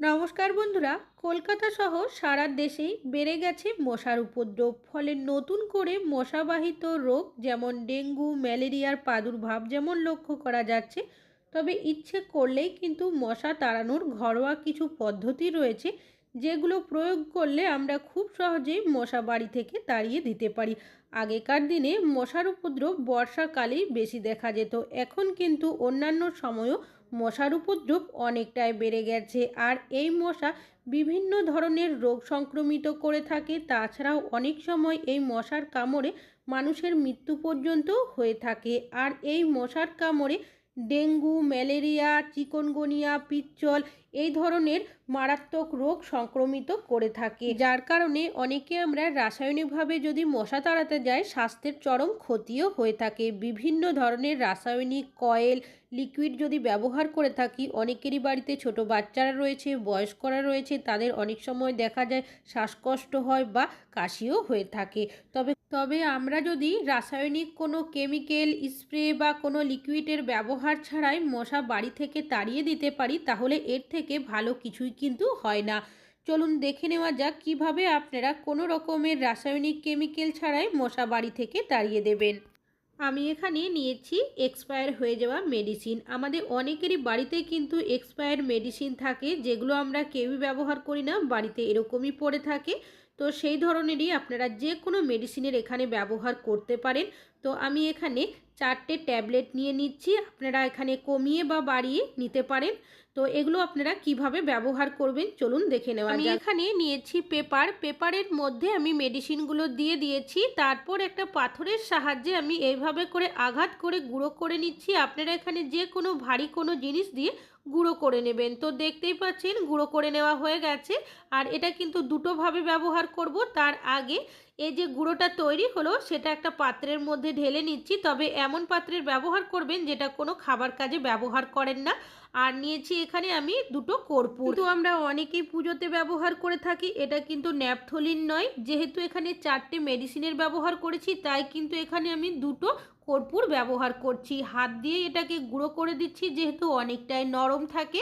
নমস্কার বন্ধুরা। কলকাতা সহ সারা দেশেই বেড়ে গেছে মশার উপদ্রব। ফলে নতুন করে মশাবাহিত রোগ যেমন ডেঙ্গু, ম্যালেরিয়ার প্রাদুর্ভাব যেমন লক্ষ্য করা যাচ্ছে। তবে ইচ্ছে করলেই কিন্তু মশা তাড়ানোর ঘরোয়া কিছু পদ্ধতি রয়েছে, যেগুলো প্রয়োগ করলে আমরা খুব সহজেই মশা বাড়ি থেকে তাড়িয়ে দিতে পারি। আগেকার দিনে মশার উপদ্রব বর্ষাকালেই বেশি দেখা যেত, এখন কিন্তু অন্যান্য সময়ও মশার উপদ্রব অনেকটাই বেড়ে গেছে। আর এই মশা বিভিন্ন ধরনের রোগ সংক্রমিত করে থাকে। তাছাড়াও অনেক সময় এই মশার কামড়ে মানুষের মৃত্যু পর্যন্ত হয়ে থাকে। আর এই মশার কামড়ে ডেঙ্গু, ম্যালেরিয়া, চিকনগুনিয়া, পিচ্চল এই ধরনের মারাত্মক রোগ সংক্রমিত করে থাকে, যার কারণে অনেকে আমরা রাসায়নিকভাবে যদি মশা তাড়াতে যাই স্বাস্থ্যের চরম ক্ষতিও হয়ে থাকে। বিভিন্ন ধরনের রাসায়নিক কয়েল, লিকুইড যদি ব্যবহার করে থাকি, অনেকেরই বাড়িতে ছোট বাচ্চারা রয়েছে, বয়স্করা রয়েছে, তাদের অনেক সময় দেখা যায় শ্বাসকষ্ট হয় বা কাশিও হয়ে থাকে। তবে তবে আমরা যদি রাসায়নিক কোনো কেমিক্যাল স্প্রে বা কোনো লিকুইডের ব্যবহার ছাড়াই মশা বাড়ি থেকে তাড়িয়ে দিতে পারি, তাহলে এর থেকে ভালো কিছুই কিন্তু হয় না। চলুন দেখে নেওয়া যাক কিভাবে আপনারা কোনো রকমের রাসায়নিক কেমিক্যাল ছাড়াই মশা বাড়ি থেকে তাড়িয়ে দেবেন। আমি এখানে নিয়েছি এক্সপায়ার হয়ে যাওয়া মেডিসিন। আমাদের অনেকেরই বাড়িতে কিন্তু এক্সপায়ার মেডিসিন থাকে, যেগুলো আমরা কেউই ব্যবহার করি না, বাড়িতে এরকমই পড়ে থাকে। তো সেই ধরনেরই আপনারা যে কোনো মেডিসিনের এখানে ব্যবহার করতে পারেন। তো আমি এখানে 4টে ট্যাবলেট নিয়ে নিচ্ছি, আপনারা এখানে কমিয়ে বা বাড়িয়ে নিতে পারেন। তো এগুলো আপনারা কিভাবে ব্যবহার করবেন চলুন দেখে নেওয়া যাক। আমি এখানে নিয়েছি পেপারের মধ্যে আমি মেডিসিনগুলো দিয়ে দিয়েছি। তারপর একটা পাথরের সাহায্যে আমি এইভাবে করে আঘাত করে গুঁড়ো করে নিচ্ছি। আপনারা এখানে যে কোনো ভারী কোনো জিনিস দিয়ে গুঁড়ো করে নেবেন। তো দেখতেই পাচ্ছেন গুঁড়ো করে নেওয়া হয়ে গেছে। আর এটা কিন্তু দুটোভাবে ব্যবহার করব। তার আগে এই যে গুঁড়োটা তৈরি হলো সেটা একটা পাত্রের মধ্যে ঢেলে নিচ্ছি। তবে এমন পাত্রের ব্যবহার করবেন যেটা কোনো খাবার কাজে ব্যবহার করেন না। আর নিয়েছি এখানে আমি দুটো কর্পূর, তো আমরা অনেকেই পুজোতে ব্যবহার করে থাকি। এটা কিন্তু ন্যাপথলিন নয়, যেহেতু এখানে 4টে মেডিসিনের ব্যবহার করেছি তাই কিন্তু এখানে আমি দুটো কর্পূর ব্যবহার করছি। হাত দিয়ে এটাকে গুঁড়ো করে দিচ্ছি, যেহেতু অনেকটাই নরম থাকে।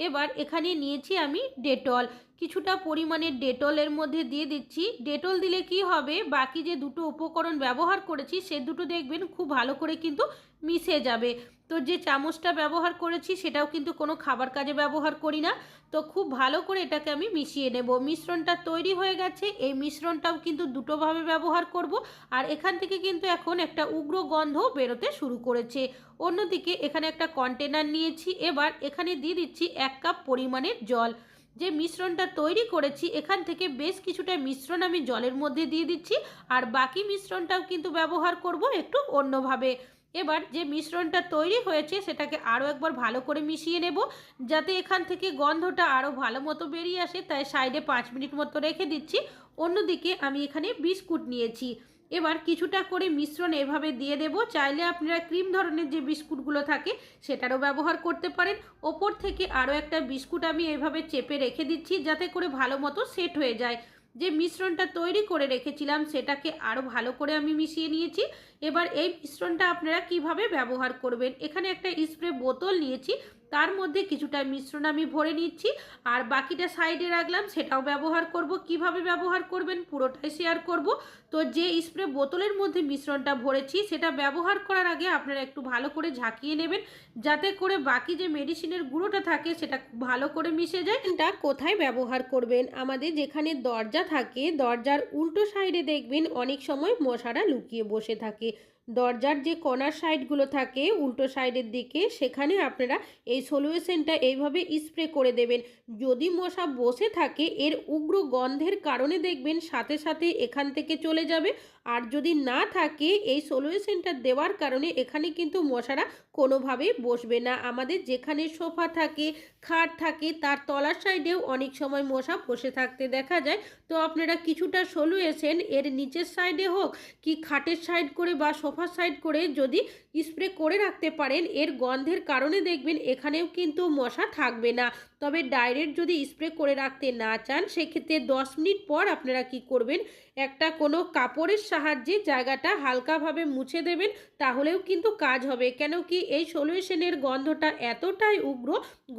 এবার এখানে নিয়েছি আমি ডেটল, কিছুটা পরিমাণে ডেটলের মধ্যে দিয়ে দিচ্ছি। ডেটল দিলে কি হবে, বাকি যে দুটো উপকরণ ব্যবহার করেছি সে দুটো দেখবেন খুব ভালো করে কিন্তু মিশে যাবে। তো যে চামচটা ব্যবহার করেছি সেটাও কিন্তু কোনো খাবার কাজে ব্যবহার করি না। তো খুব ভালো করে এটাকে আমি মিশিয়ে নেব। মিশ্রণটা তৈরি হয়ে গেছে। এই মিশ্রণটাও কিন্তু দুটোভাবে ব্যবহার করব। আর এখান থেকে কিন্তু এখন একটা উগ্র গন্ধ বেরোতে শুরু করেছে। অন্যদিকে এখানে একটা কন্টেনার নিয়েছি। এবার এখানে দিয়ে দিচ্ছি 1 কাপ পরিমাণের জল। যে মিশ্রণটা তৈরি করেছি এখান থেকে বেশ কিছুটা মিশ্রণ আমি জলের মধ্যে দিয়ে দিচ্ছি। আর বাকি মিশ্রণটাও কিন্তু ব্যবহার করব একটু অন্যভাবে। এবার যে মিশ্রণটা তৈরি হয়েছে সেটাকে আরও একবার ভালো করে মিশিয়ে নেব, যাতে এখান থেকে গন্ধটা আরও ভালো মতো বেরিয়ে আসে। তাই সাইডে 5 মিনিট মতো রেখে দিচ্ছি। অন্যদিকে আমি এখানে বিস্কুট নিয়েছি। এবার কিছুটা করে মিশ্রণ এভাবে দিয়ে দেব। চাইলে আপনারা ক্রিম ধরনের যে বিস্কুটগুলো থাকে সেটারও ব্যবহার করতে পারেন। ওপর থেকে আরও একটা বিস্কুট আমি এভাবে চেপে রেখে দিচ্ছি, যাতে করে ভালো মতো সেট হয়ে যায়। যে মিশ্রণটা তৈরি করে রেখেছিলাম সেটাকে আরও ভালো করে আমি মিশিয়ে নিয়েছি। এবার এই মিশ্রণটা আপনারা কিভাবে ব্যবহার করবেন, এখানে একটা স্প্রে বোতল নিয়েছি, তার মধ্যে কিছুটা মিশ্রণ আমি ভরে নিচ্ছি। আর বাকিটা সাইডে রাখলাম, সেটাও ব্যবহার করব। কিভাবে ব্যবহার করবেন পুরোটাই শেয়ার করব। তো যে স্প্রে বোতলের মধ্যে মিশ্রণটা ভরেছি সেটা ব্যবহার করার আগে আপনারা একটু ভালো করে ঝাঁকিয়ে নেবেন, যাতে করে বাকি যে মেডিসিনের গুঁড়োটা থাকে সেটা খুব ভালো করে মিশে যায়। এটা কোথায় ব্যবহার করবেন, আমাদের যেখানে দরজা থাকে দরজার উল্টো সাইডে দেখবেন অনেক সময় মশারা লুকিয়ে বসে থাকে। দরজার যে কর্নার সাইডগুলো থাকে উল্টো সাইডের দিকে, সেখানে আপনারা এই সলিউশনটা এইভাবে স্প্রে করে দেবেন। যদি মশা বসে থাকে এর উগ্র গন্ধের কারণে দেখবেন সাথে সাথে এখান থেকে চলে যাবে। আর যদি না থাকে এই সলিউশনটা দেওয়ার কারণে এখানে কিন্তু মশারা কোনোভাবেই বসবে না। আমাদের যেখানে সোফা থাকে, খাট থাকে, তার তলার সাইডেও অনেক সময় মশা বসে থাকতে দেখা যায়। তো আপনারা কিছুটা সলিউশন এর নিচের সাইডে হোক কি খাটের সাইড করে বা সোফার সাইড করে যদি স্প্রে করে রাখতে পারেন, এর গন্ধের কারণে দেখবেন এখানেও কিন্তু মশা থাকবে না। তবে ডাইরেক্ট যদি স্প্রে করে রাখতে না চান সেক্ষেত্রে 10 মিনিট পর আপনারা কি করবেন, একটা কোনো কাপড়ের সাহায্যে জায়গাটা হালকাভাবে মুছে দেবেন, তাহলেও কিন্তু কাজ হবে। কেন কি এই সলিউশনের গন্ধটা এতটাই উগ্র,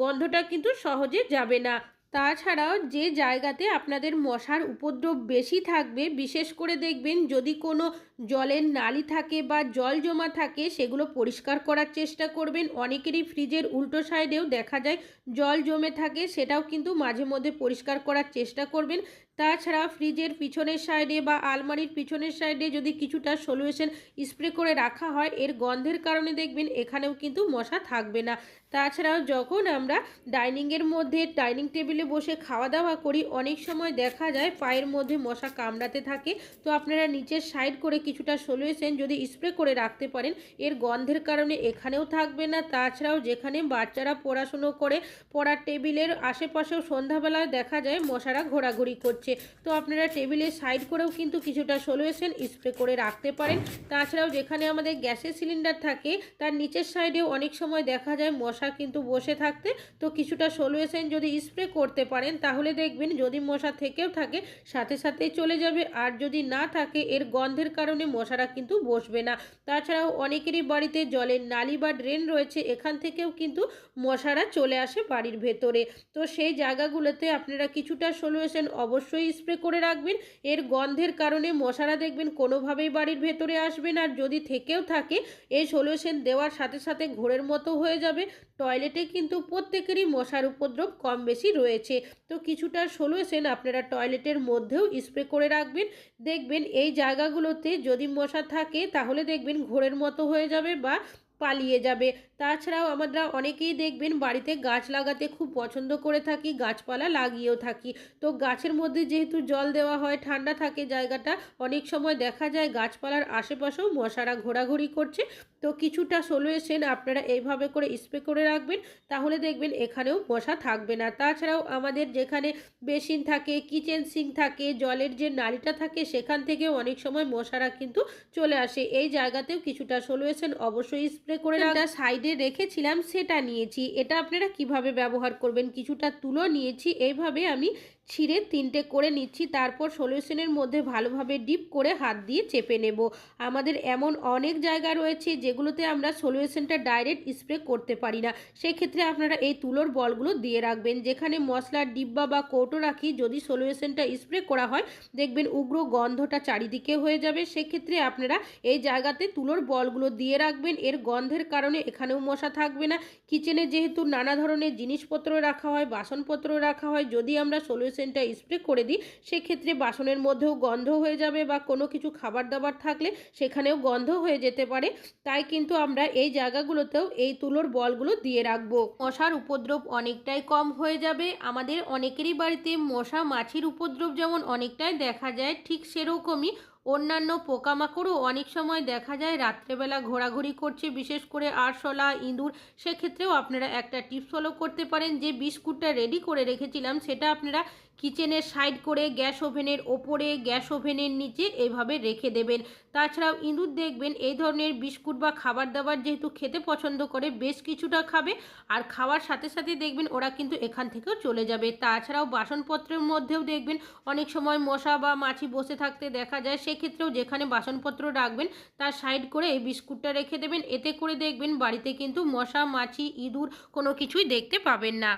গন্ধটা কিন্তু সহজে যাবে না। তাছাড়াও যে জায়গাতে আপনাদের মশার উপদ্রব বেশি থাকবে, বিশেষ করে দেখবেন যদি কোনো জলের নালী থাকে বা জল জমা থাকে, সেগুলো পরিষ্কার করার চেষ্টা করবেন। অনেকেরই ফ্রিজের উল্টো সাইডেও দেখা যায় জল জমে থাকে, সেটাও কিন্তু মাঝে মধ্যে পরিষ্কার করার চেষ্টা করবেন। তাছাড়া ফ্রিজের পিছনের সাইডে বা আলমারির পিছনের সাইডে যদি কিছুটা সলিউশন স্প্রে করে রাখা হয়, এর গন্ধের কারণে দেখবেন এখানেও কিন্তু মশা থাকবে না। তাছাড়াও যখন আমরা ডাইনিংয়ের মধ্যে ডাইনিং টেবিলে বসে খাওয়া দাওয়া করি, অনেক সময় দেখা যায় পায়ের মধ্যে মশা কামড়াতে থাকে। তো আপনারা নিচের সাইড করে কিছুটা সলিউশন যদি স্প্রে করে রাখতে পারেন, এর গন্ধের কারণে এখানেও থাকবে না। তাছাড়াও যেখানে বাচ্চারা পড়াশুনো করে, পড়ার টেবিলের আশেপাশেও সন্ধ্যাবেলায় দেখা যায় মশারা ঘোরাঘুরি করছে, তো আপনারা টেবিলের সাইড করেও কিন্তু কিছুটা সলিউশন স্প্রে করে রাখতে পারেন। তাছাড়াও যেখানে আমাদের গ্যাসের সিলিন্ডার থাকে, তার নিচের সাইডেও অনেক সময় দেখা যায় মশা কিন্তু বসে থাকতে, তো কিছুটা সলিউশন যদি স্প্রে করতে পারেন, তাহলে দেখবেন যদি মশা থেকেও থাকে সাথে সাথেই চলে যাবে, আর যদি না থাকে এর গন্ধের কারণে মশারা কিন্তু বসবে না। তাছাড়াও অনেকেরই বাড়িতে জলের নালী বা ড্রেন রয়েছে, এখান থেকেও কিন্তু মশারা চলে আসে বাড়ির ভেতরে। তো সেই জায়গাগুলোতে আপনারা কিছুটা সলিউশন অবশ্যই স্প্রে করে রাখবেন। এর গন্ধের কারণে মশারা দেখবেন কোনোভাবেই বাড়ির ভেতরে আসবে না, আর যদি থেকেও থাকে এই সলিউশন দেওয়ার সাথে সাথে ঘোরের মতো হয়ে যাবে। টয়লেটে কিন্তু প্রত্যেকেরই মশার উপদ্রব কম বেশি রয়েছে, তো কিছুটা সলিউশন আপনারা টয়লেটের মধ্যেও স্প্রে করে রাখবেন। দেখবেন এই জায়গাগুলোতে যদি মশা থাকে তাহলে দেখবেন ঘোরের মতো হয়ে যাবে বা পালিয়ে যাবে। তাছাড়াও আমরা অনেকেই দেখবেন বাড়িতে গাছ লাগাতে খুব পছন্দ করে থাকি, গাছপালা লাগিয়েও থাকি। তো গাছের মধ্যে যেহেতু জল দেওয়া হয়, ঠান্ডা থাকে জায়গাটা, অনেক সময় দেখা যায় গাছপালার আশেপাশেও মশারা ঘোরাঘুরি করছে। তো কিছুটা সলিউশন আপনারা এইভাবে করে স্প্রে করে রাখবেন, তাহলে দেখবেন এখানেও মশা থাকবে না। তাছাড়াও আমাদের যেখানে বেসিন থাকে, কিচেন সিঙ্ক থাকে, জলের যে নালীটা থাকে, সেখান থেকেও অনেক সময় মশারা কিন্তু চলে আসে। এই জায়গাতেও কিছুটা সলিউশন অবশ্যই স্প্রে করে রাখা সাইডে রেখেছিলাম, সেটা নিয়েছি। এটা আপনারা কিভাবে ব্যবহার করবেন, কিছুটা তুলো নিয়েছি, এইভাবে আমি ছিঁড়ে তিনটে করে নিচ্ছি, তারপর সলিউশনের মধ্যে ভালোভাবে ডিপ করে হাত দিয়ে চেপে নেব। আমাদের এমন অনেক জায়গা রয়েছে যেগুলোতে আমরা সলিউশনটা ডাইরেক্ট স্প্রে করতে পারি না, সেক্ষেত্রে আপনারা এই তুলোর বলগুলো দিয়ে রাখবেন। যেখানে মশলার ডিব্বা বা কৌটো রাখি, যদি সলিউশনটা স্প্রে করা হয় দেখবেন উগ্র গন্ধটা চারিদিকে হয়ে যাবে, সেক্ষেত্রে আপনারা এই জায়গাতে তুলোর বলগুলো দিয়ে রাখবেন। এর গন্ধের কারণে এখানেও মশা থাকবে না। কিচেনে যেহেতু নানা ধরনের জিনিসপত্র রাখা হয়, বাসনপত্র রাখা হয়, যদি আমরা সলিউশনটা স্প্রে করে দিই সেক্ষেত্রে বাসনের মধ্যেও গন্ধ হয়ে যাবে, বা কোনো কিছু খাবার দাবার থাকলে সেখানেও গন্ধ হয়ে যেতে পারে। তাই কিন্তু আমরা এই জায়গাগুলোতেও এই তুলোর বলগুলো দিয়ে রাখবো। মশার উপদ্রব অনেকটাই কম হয়ে যাবে। আমাদের অনেকেরই বাড়িতে মশা মাছির উপদ্রব যেমন অনেকটাই দেখা যায়, ঠিক সেরকমই অন্যান্য পোকামাকড়ও অনেক সময় দেখা যায় রাত্রেবেলা ঘোরাঘুরি করছে, বিশেষ করে আরশোলা, ইঁদুর। সেক্ষেত্রেও আপনারা একটা টিপস ফলো করতে পারেন, যে বিস্কুটটা রেডি করে রেখেছিলাম সেটা আপনারা কিচেনের সাইড করে গ্যাস ওভেনের ওপরে, গ্যাস ওভেনের নিচে এইভাবে রেখে দেবেন। তাছাড়াও ইঁদুর দেখবেন এই ধরনের বিস্কুট বা খাবার দাবার যেহেতু খেতে পছন্দ করে, বেশ কিছুটা খাবে, আর খাওয়ার সাথে সাথে দেখবেন ওরা কিন্তু এখান থেকেও চলে যাবে। তাছাড়াও বাসনপত্রের মধ্যেও দেখবেন অনেক সময় মশা বা মাছি বসে থাকতে দেখা যায়, সেক্ষেত্রেও যেখানে বাসনপত্র রাখবেন তার সাইড করে এই বিস্কুটটা রেখে দেবেন। এতে করে দেখবেন বাড়িতে কিন্তু মশা, মাছি, ইঁদুর কোনো কিছুই দেখতে পাবেন না।